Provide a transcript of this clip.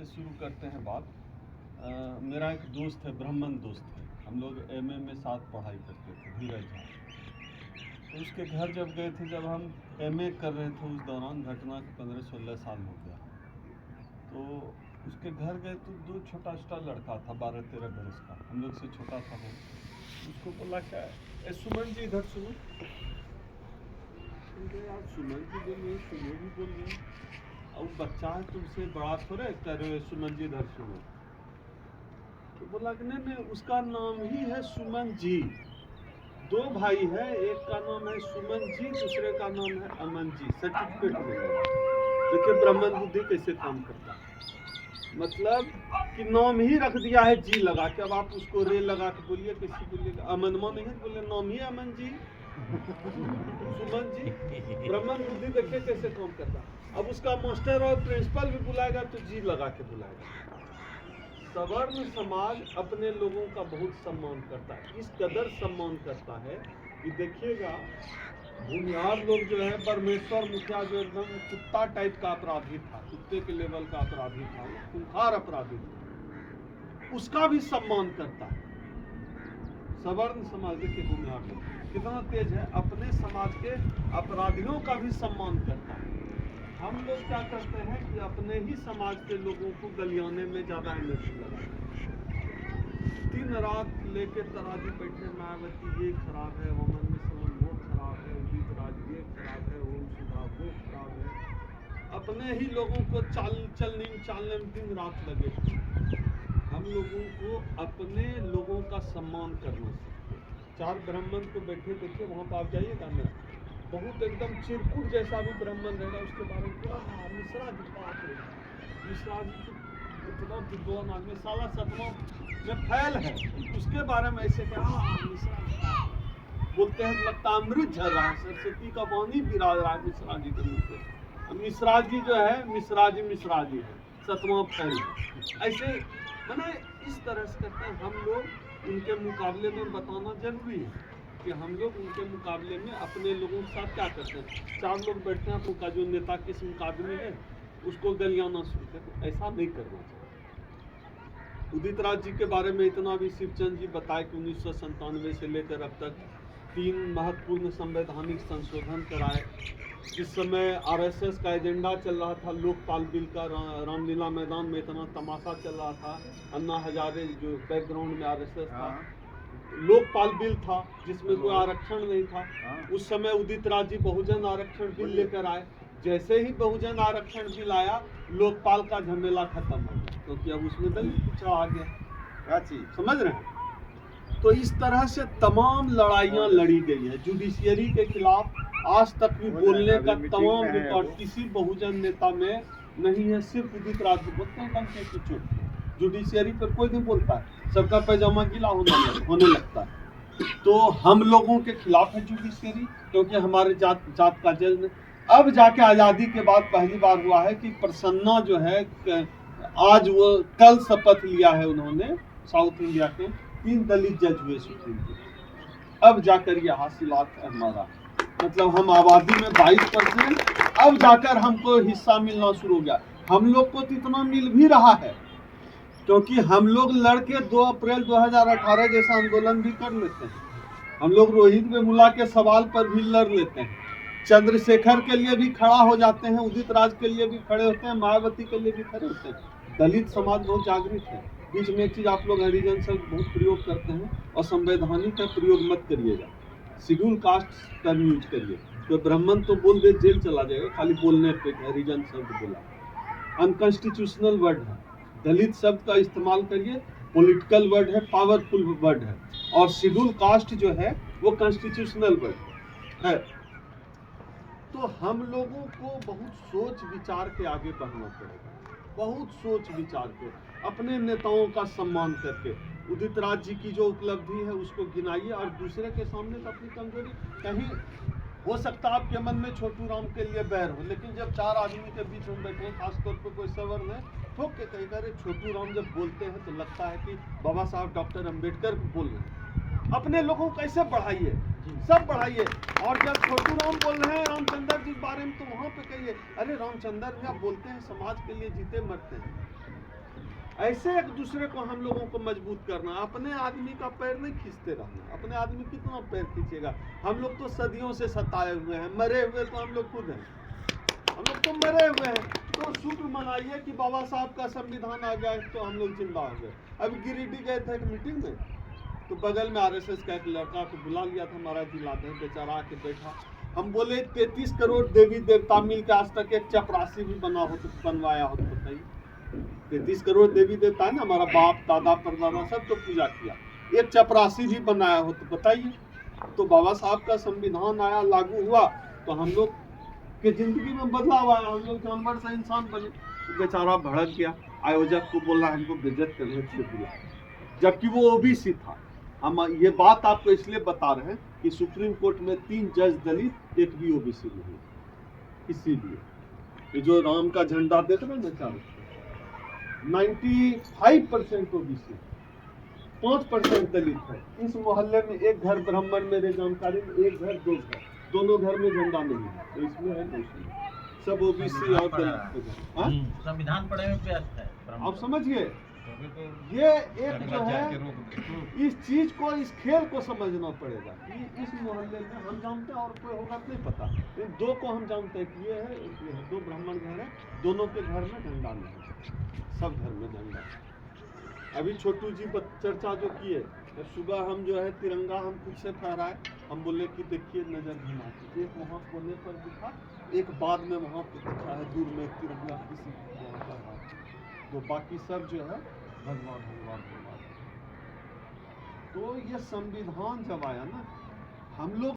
से शुरू करते हैं बात। मेरा एक दोस्त है, ब्राह्मण दोस्त है, हम लोग एमए में साथ पढ़ाई करते थे, धीरज झा। तो उसके घर जब गए थे, जब हम एमए कर रहे थे, उस दौरान घटना 15-16 साल हो गया। तो उसके घर गए तो दो छोटा छोटा लड़का था, 12-13 बरस का, हम लोग से छोटा था वो। उसको बोला क्या, सुमन जी इधर सुनो। यार सुमन जी बोलिए, सुनो भी बोलिए, अब बच्चा है तुमसे बड़ा थोड़े, कह रहे हो सुमन जी इधर सुनो। तो बोला कि नहीं नहीं, उसका नाम ही है सुमन जी। दो भाई है, एक का नाम है सुमन जी, दूसरे का नाम है अमन जी, सर्टिफिकेट मिलेगा। देखिए ब्राह्मण बुद्धि कैसे काम करता है, मतलब कि नाम ही रख दिया है जी लगा के। अब आप उसको रे लगा के बोलिए, कैसे बोलिएगा, अमनमा नहीं है, बोले नाम ही अमन जी, सुमन जी। ब्राह्मण बुद्धि देखिए कैसे काम करता। अब उसका मास्टर और प्रिंसिपल भी बुलाएगा तो जी लगा के बुलाएगा। सवर्ण समाज अपने लोगों का बहुत सम्मान करता है, इस कदर सम्मान करता है कि देखिएगा भूमिहार लोग जो है, परमेश्वर मुखिया जो एकदम कुत्ता टाइप का अपराधी था, कुत्ते के लेवल का अपराधी था, खूंखार अपराधी था, उसका भी सम्मान करता है सवर्ण समाज। देखिए भूमिहार लोग कितना तेज है, अपने समाज के अपराधियों का भी सम्मान करता है। हम लोग क्या करते हैं कि अपने ही समाज के लोगों को गलियाने में ज्यादा एनर्जी लगाते हैं। दिन रात लेके तराजू बैठे, मायावती ये खराब है, वमन मिश्रण वो खराब है, उदित राज ये खराब है, ओम सुधा वो खराब है। अपने ही लोगों को चालने में दिन रात लगे। हम लोगों को अपने लोगों का सम्मान करना सीखते। चार ब्राह्मण को बैठे देखिए, वहां पर आप जाइएगा ना, बहुत एकदम चिरकुट जैसा भी ब्राह्मण रहेगा, उसके बारे में पूरा मिश्रा जी बात रहेगा, मिश्रा जी इतना विद्वान आदमी, साला सतमा में फैल है, उसके बारे में ऐसे क्या मिश्रा बोलते हैं, लगता अमृत झर रहा है, सरस्वती का पानी बिराज रहा है मिश्रा जी के मुंह पे। मिश्रा जी जो है, मिश्रा जी है, सतमा फैल है। ऐसे मैंने इस तरह से करते हैं। हम लोग उनके मुकाबले में बताना जरूरी है कि हम लोग उनके मुकाबले में अपने लोगों के साथ क्या करते हैं। चार लोग बैठते हैं, उनका जो नेता किस मुकाबले है उसको गलियाना शुरू करते, ऐसा नहीं करना चाहिए। उदित राज जी के बारे में इतना भी शिवचंद जी बताए कि 1997 से लेकर अब तक 3 महत्वपूर्ण संवैधानिक संशोधन कराए। इस समय आरएसएस का एजेंडा चल रहा था, लोकपाल बिल का, रामलीला मैदान में इतना तमाशा चल रहा था, अन्ना हजारे जो बैकग्राउंड में आरएसएस था, लोकपाल बिल था जिसमें कोई आरक्षण नहीं था। उस समय उदित राज जी बहुजन आरक्षण बिल लेकर आए। जैसे ही बहुजन आरक्षण बिल आया, लोकपाल का झमेला खत्म हो गया, क्योंकि अब उसमें दलित पिछड़ा आ गया। समझ रहे हैं? तो इस तरह से तमाम लड़ाइयां लड़ी गई है जुडिशियरी के खिलाफ। आज तक भी बोलने का तमाम रिकॉर्ड किसी बहुजन नेता में नहीं है, सिर्फ उदित राज बोलते हैं डंके की चोट। जुडिशियरी पर कोई नहीं बोलता है, सबका पैजामा गीला होने लगता है। तो हम लोगों के खिलाफ है जुडिशियरी, क्योंकि हमारे जात का जज। अब जाके आजादी के बाद पहली बार हुआ है कि प्रसन्ना जो है, आज वो कल शपथ लिया है उन्होंने, साउथ इंडिया के 3 दलित जज हुए सुप्रीम कोर्ट। अब जाकर ये हासिलात है हमारा, मतलब हम आबादी में 22%, अब जाकर हमको हिस्सा मिलना शुरू हो गया। हम लोग को तो इतना मिल भी रहा है क्योंकि हम लोग लड़के 2 अप्रैल 2018 जैसा आंदोलन भी कर लेते हैं। हम लोग रोहित वेमुला के सवाल पर भी लड़ लेते हैं, चंद्रशेखर के लिए भी खड़ा हो जाते हैं, उदित राज के लिए भी खड़े होते हैं, मायावती के लिए भी खड़े होते हैं। दलित समाज बहुत जागृत है। बीच में एक चीज आप लोग हरिजन शब्द बहुत प्रयोग करते हैं, और संवैधानिक का प्रयोग मत करिएगा, शेड्यूल कास्ट का यूज करिए। तो ब्राह्मण तो बोल दे जेल चला जाएगा खाली बोलने पे, हरिजन शब्द बोला, अनकॉन्स्टिट्यूशनल वर्ड है। दलित शब्द का इस्तेमाल करिए, पॉलिटिकल वर्ड है, पावरफुल वर्ड है, और शेड्यूल कास्ट जो है वो कॉन्स्टिट्यूशनल वर्ड है। तो हम लोगों को बहुत सोच विचार के आगे बढ़ना पड़ेगा, बहुत सोच विचार के, अपने नेताओं का सम्मान करके। उदित राज जी की जो उपलब्धि है उसको गिनाइए, और दूसरे के सामने तो अपनी कमजोरी, कहीं हो सकता है आपके मन में छोटू राम के लिए बैर हो, लेकिन जब 4 आदमी के बीच में बैठे, खासतौर पर कोई सवर्ण है, ठोक के कहेगा अरे छोटू राम जब बोलते हैं तो लगता है कि बाबा साहब डॉक्टर अम्बेडकर बोल रहे हैं। अपने लोगों को कैसे बढ़ाइए, सब बढ़ाइए। और जब छोटू राम बोल रहे हैं रामचंद्र जी के बारे में, तो वहां पे कहिए अरे रामचंद्र भैया बोलते हैं समाज के लिए जीते मरते हैं। ऐसे एक दूसरे को हम लोगों को मजबूत करना, अपने आदमी का पैर नहीं खींचते रहना। अपने आदमी कितना पैर खींचेगा? हम लोग तो सदियों से सताए हुए हैं, मरे हुए तो हम लोग खुद हैं, हम लोग तो मरे हुए हैं। तो शुक्र मनाइए कि बाबा साहब का संविधान आ गया तो हम लोग जिंदा हो गए। अभी गिरिडीह गए थे एक मीटिंग में, तो बगल में आरएसएस का एक लड़का को बुला लिया था, महाराज जी लाते हैं, बेचारा आके बैठा। हम बोले 33 करोड़ देवी देवता मिल के आज तक एक चपरासी भी बनवाया हो तो बताइए। 33 करोड़ देवी देवता है ना, हमारा बाप दादा परदादा सब तो पूजा किया, एक चपरासी भी बनाया हो तो बताइए। तो बाबा साहब का संविधान आया, लागू हुआ, तो हम लोग कि जिंदगी में बदलाव आया, हम लोग जानवर से इंसान बने। तो बेचारा भड़क गया, आयोजक को बोला हमको बेइज्जत करने से बुला, जबकि वो ओबीसी था। हम ये बात आपको इसलिए बता रहे हैं कि सुप्रीम कोर्ट में 3 जज दलित, एक भी ओबीसी नहीं, इसीलिए ये जो राम का झंडा देख रहे हैं ना चारों, 95% ओबीसी, 5% दलित है। इस मोहल्ले में एक घर ब्राह्मण, मेरे जानकारी में एक घर, 2 घर, दोनों घर में झंडा नहीं है, तो इसमें है तो इसमें सब ओबीसी और दलित। संविधान पढ़े में व्यस्त है, आप समझिए, ये एक जो है इस चीज को, इस खेल को समझना पड़ेगा कि इस मोहल्ले में हम जानते हैं और कोई होगा तो नहीं पता, इन 2 को हम जानते हैं कि ये है, एक ये है, 2 ब्राह्मण घर है, दोनों के घर में झंडा नहीं, सब घर में झंडा। अभी छोटू जी चर्चा जो किए, तो सुबह हम जो है तिरंगा हम खुद से फहराए, हम बोले कि देखिए नजर घुमा के, एक वहाँ कोने पर दिखा, एक बाद में वहाँ पे दिखा है दूर में तिरंगा किसी वहाँ पर है, तो बाकी सब जो है भगवान भगवान भगवान। तो ये संविधान जब आया ना, हम लोग